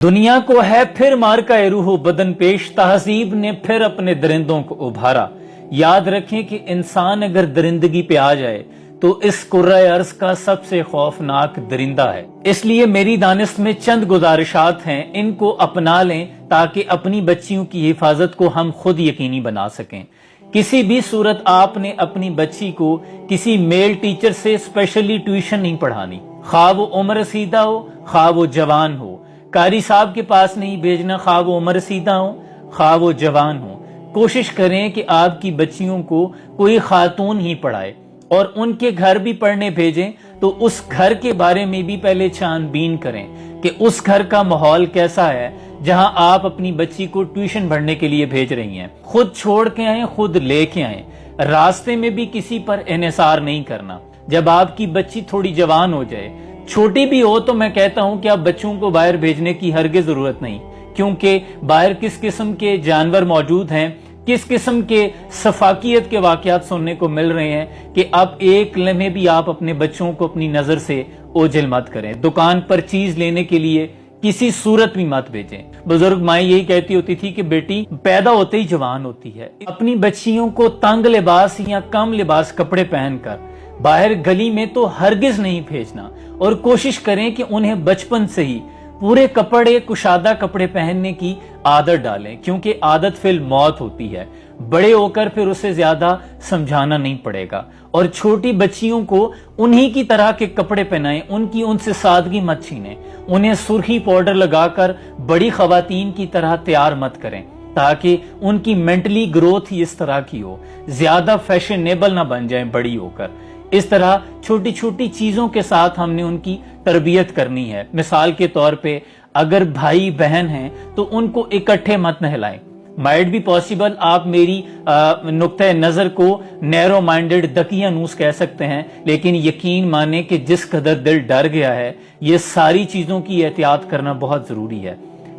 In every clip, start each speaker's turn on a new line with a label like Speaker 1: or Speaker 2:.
Speaker 1: दुनिया को है फिर मार का रूह बदन पेश, तहजीब ने फिर अपने दरिंदों को उभारा। याद रखें कि इंसान अगर दरिंदगी पे आ जाए तो इस कुर्रे अर्ज का सबसे खौफनाक दरिंदा है। इसलिए मेरी दानिश में चंद गुजारिशात हैं, इनको अपना लें ताकि अपनी बच्चियों की हिफाजत को हम खुद यकीनी बना सकें। किसी भी सूरत आपने अपनी बच्ची को किसी मेल टीचर से स्पेशली ट्यूशन नहीं पढ़ानी, खा वो उम्र रसीदा हो खा वो जवान हो। कारी साहब के पास नहीं भेजना, खा वो उम्र रसीदा हो खा वो जवान हो। कोशिश करें कि आपकी बच्चियों को कोई खातून ही पढ़ाए, और उनके घर भी पढ़ने भेजें तो उस घर के बारे में भी पहले छानबीन करें कि उस घर का माहौल कैसा है जहां आप अपनी बच्ची को ट्यूशन पढ़ने के लिए भेज रही हैं। खुद छोड़ के आए, खुद लेके आए, रास्ते में भी किसी पर इन्हिसार नहीं करना। जब आपकी बच्ची थोड़ी जवान हो जाए, छोटी भी हो, तो मैं कहता हूं कि आप बच्चों को बाहर भेजने की हरगिज जरूरत नहीं, क्योंकि बाहर किस किस्म के जानवर मौजूद हैं, किस किस्म के सफाकियत के वाकयात सुनने को मिल रहे हैं कि अब एक लम्हे भी आप अपने बच्चों को अपनी नजर से ओझल मत करें। दुकान पर चीज लेने के लिए किसी सूरत भी मत भेजें। बुजुर्ग माएं यही कहती होती थी कि बेटी पैदा होते ही जवान होती है। अपनी बच्चियों को तंग लिबास या कम लिबास कपड़े पहनकर बाहर गली में तो हरगिज नहीं भेजना, और कोशिश करें कि उन्हें बचपन से ही पूरे कपड़े, कुशादा कपड़े पहनने की आदत डालें, क्योंकि आदत फिल मौत होती है। बड़े होकर फिर उसे ज्यादा समझाना नहीं पड़ेगा। और छोटी बच्चियों को उन्हीं की तरह के कपड़े पहनाएं, उनसे सादगी मत छीनें। उन्हें सुर्खी पाउडर लगाकर बड़ी खवातीन की तरह तैयार मत करें, ताकि उनकी मेंटली ग्रोथ ही इस तरह की हो, ज्यादा फैशनेबल ना बन जाएं बड़ी होकर। इस तरह छोटी छोटी चीजों के साथ हमने उनकी तरबियत करनी है। मिसाल के तौर पे अगर भाई बहन हैं तो उनको इकट्ठे मत नहलाएं। माइट भी पॉसिबल आप मेरी नुक्ते नजर को नैरो माइंडेड दकियानूस कह सकते हैं, लेकिन यकीन माने कि जिस कदर दिल डर गया है, ये सारी चीजों की एहतियात करना बहुत जरूरी है।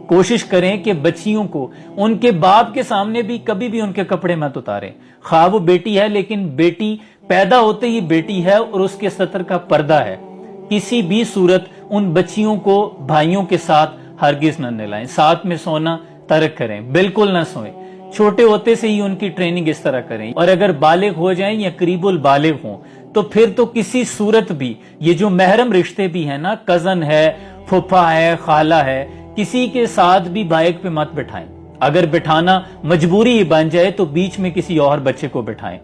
Speaker 1: कोशिश करें कि बच्चियों को उनके बाप के सामने भी कभी भी उनके कपड़े मत उतारें। खा वो बेटी है, लेकिन बेटी पैदा होते ही बेटी है और उसके सतर का पर्दा है। किसी भी सूरत उन बच्चियों को भाइयों के साथ हरगिज न नहलाएं। साथ में सोना तर्क करें, बिल्कुल ना सोएं। छोटे होते से ही उनकी ट्रेनिंग इस तरह करें। और अगर बालिग हो जाएं या करीबुल बालिग हों तो फिर तो किसी सूरत भी ये जो महरम रिश्ते भी है ना, कजन है, फुफा है, खाला है, किसी के साथ भी बाइक पे मत बिठाएं। अगर बिठाना मजबूरी बन जाए तो बीच में किसी और बच्चे को बिठाएं।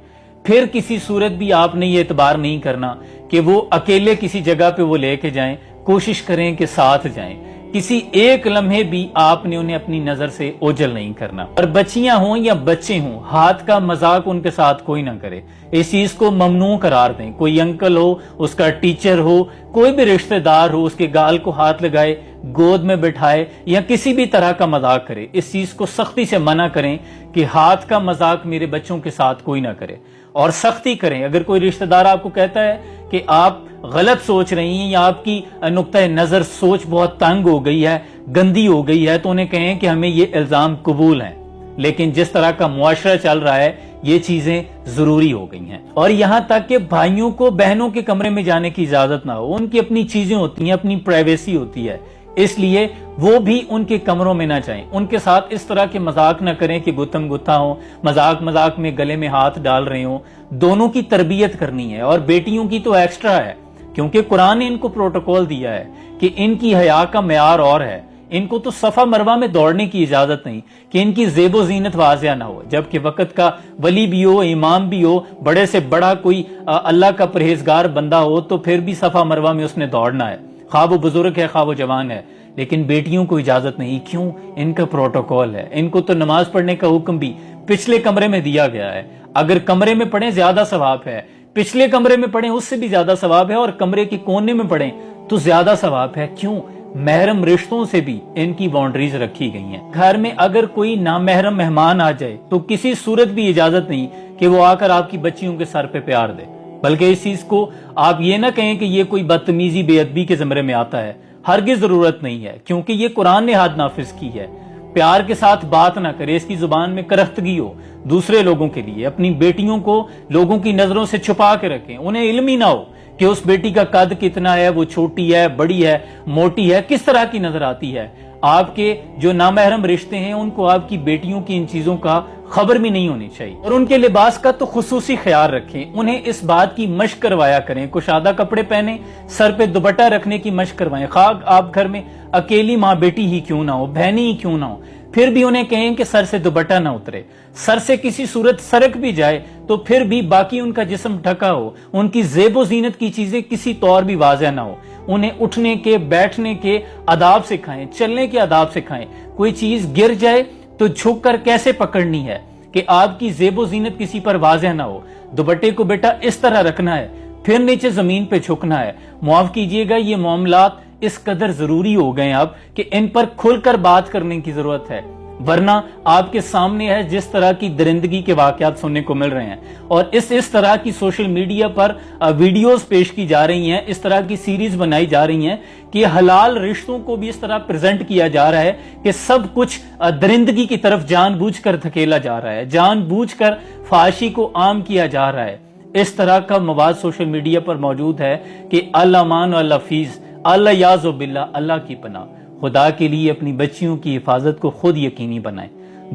Speaker 1: फिर किसी सूरत भी आपने ये एतबार नहीं करना कि वो अकेले किसी जगह पे वो लेके जाएं। कोशिश करें कि साथ जाएं। किसी एक लम्हे भी आपने उन्हें अपनी नजर से ओझल नहीं करना। और बच्चियां हों या बच्चे हों, हाथ का मजाक उनके साथ कोई ना करे। इस चीज को ममनू करार दें। कोई अंकल हो, उसका टीचर हो, कोई भी रिश्तेदार हो, उसके गाल को हाथ लगाए, गोद में बिठाए या किसी भी तरह का मजाक करे, इस चीज को सख्ती से मना करें कि हाथ का मजाक मेरे बच्चों के साथ कोई ना करे। और सख्ती करें। अगर कोई रिश्तेदार आपको कहता है कि आप गलत सोच रही हैं या आपकी नुक्ता नजर सोच बहुत तंग हो गई है, गंदी हो गई है, तो उन्हें कहें कि हमें ये इल्जाम कबूल हैं, लेकिन जिस तरह का मुआशरा चल रहा है ये चीजें जरूरी हो गई हैं। और यहां तक कि भाइयों को बहनों के कमरे में जाने की इजाजत ना हो। उनकी अपनी चीजें होती हैं, अपनी प्राइवेसी होती है, इसलिए वो भी उनके कमरों में ना जाएं। उनके साथ इस तरह के मजाक ना करें कि गुत्तम गुत्ता हो, मजाक मजाक में गले में हाथ डाल रहे हो। दोनों की तरबियत करनी है, और बेटियों की तो एक्स्ट्रा है, क्योंकि कुरान ने इनको प्रोटोकॉल दिया है कि इनकी हया का मेयार और है। इनको तो सफा मरवा में दौड़ने की इजाजत नहीं कि इनकी जेबो जीनत वाजिया ना हो। जबकि वक्त का वली भी हो, इमाम भी हो, बड़े से बड़ा कोई अल्लाह का परहेजगार बंदा हो, तो फिर भी सफा मरवा में उसने दौड़ना है, खा वो बुजुर्ग है खा वो जवान है। लेकिन बेटियों को इजाजत नहीं। क्यों? इनका प्रोटोकॉल है। इनको तो नमाज पढ़ने का हुक्म भी पिछले कमरे में दिया गया है। अगर कमरे में पढ़े ज्यादा सवाब है, पिछले कमरे में पढ़े उससे भी ज्यादा सवाब है, और कमरे के कोने में पढ़े तो ज्यादा सवाब है। क्यों? महरम रिश्तों से भी इनकी बाउंड्रीज रखी गई हैं। घर में अगर कोई नामहरम मेहमान आ जाए तो किसी सूरत भी इजाजत नहीं कि वो आकर आपकी बच्चियों के सर पे प्यार दे, बल्कि इस चीज को आप ये ना कहें कि ये कोई बदतमीजी बेअदबी के ज़मरे में आता है। हरगिज़ जरूरत नहीं है, क्योंकि ये कुरान ने हद नाफिज की है। प्यार के साथ बात ना करे, इसकी जुबान में करख्तगी हो दूसरे लोगों के लिए। अपनी बेटियों को लोगों की नजरों से छुपा के रखें। उन्हें इल्म ही ना हो कि उस बेटी का कद कितना है, वो छोटी है, बड़ी है, मोटी है, किस तरह की नजर आती है। آپ کے جو نامحرم رشتے ہیں ان کو آپ کی بیٹیوں کی ان چیزوں کا خبر بھی نہیں ہونی چاہیے، اور ان کے لباس کا تو خصوصی خیال رکھیں، انہیں اس بات کی مشق کروایا کریں، کشادہ کپڑے پہنیں، سر پہ دوپٹہ رکھنے کی مشق کروائیں، خواہ آپ گھر میں اکیلی ماں بیٹی ہی کیوں نہ ہو، بہنی ہی کیوں نہ ہو، پھر بھی انہیں کہیں کہ سر سے دوپٹہ نہ اترے، سر سے کسی صورت سرک بھی جائے تو پھر بھی باقی ان کا جسم ڈھکا ہو، ان کی زیب و زینت کی چیزیں کسی طور بھی واضح نہ ہو، انہیں اٹھنے کے بیٹھنے کے آداب سکھائیں، چلنے کے آداب سکھائیں، کوئی چیز گر جائے تو جھک کر کیسے پکڑنی ہے کہ آپ کی زیب و زینت کسی پر واضح نہ ہو، دوپٹے کو بیٹا اس طرح رکھنا ہے، پھر نیچے زمین پہ جھکنا ہے۔ معاف کیجئے گا، یہ معاملات اس قدر ضروری ہو گئے اب کہ ان پر کھل کر بات کرنے کی ضرورت ہے، ورنہ آپ کے سامنے ہے جس طرح کی درندگی کے واقعات سننے کو مل رہے ہیں، اور اس طرح کی سوشل میڈیا پر ویڈیوز پیش کی جا رہی ہیں، اس طرح کی سیریز بنائی جا رہی ہیں کہ حلال رشتوں کو بھی اس طرح پریزنٹ کیا جا رہا ہے کہ سب کچھ درندگی کی طرف جان بوجھ کر دھکیلا جا رہا ہے، جان بوجھ کر فحاشی کو عام کیا جا رہا ہے۔ اس طرح کا مواد سوشل میڈیا پر موجود ہے کہ اللہ مان و اللہ فیض، اللہ یاذ باللہ، اللہ کی پناہ۔ خدا کے لیے اپنی بچیوں کی حفاظت کو خود یقینی بنائیں،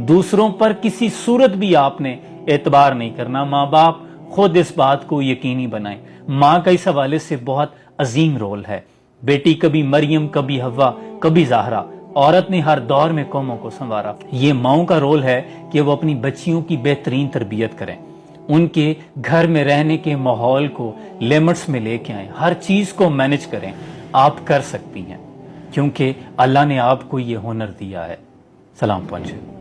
Speaker 1: دوسروں پر کسی صورت بھی آپ نے اعتبار نہیں کرنا، ماں باپ خود اس بات کو یقینی بنائیں۔ ماں کا اس حوالے سے بہت عظیم رول ہے، بیٹی کبھی مریم، کبھی حوا، کبھی زہرا، عورت نے ہر دور میں قوموں کو سنوارا۔ یہ ماؤں کا رول ہے کہ وہ اپنی بچیوں کی بہترین تربیت کریں، ان کے گھر میں رہنے کے ماحول کو لیمٹس میں لے کے آئیں، ہر چیز کو مینج کریں۔ آپ کر سکتی ہیں کیونکہ اللہ نے آپ کو یہ ہنر دیا ہے۔ سلام پہنچے۔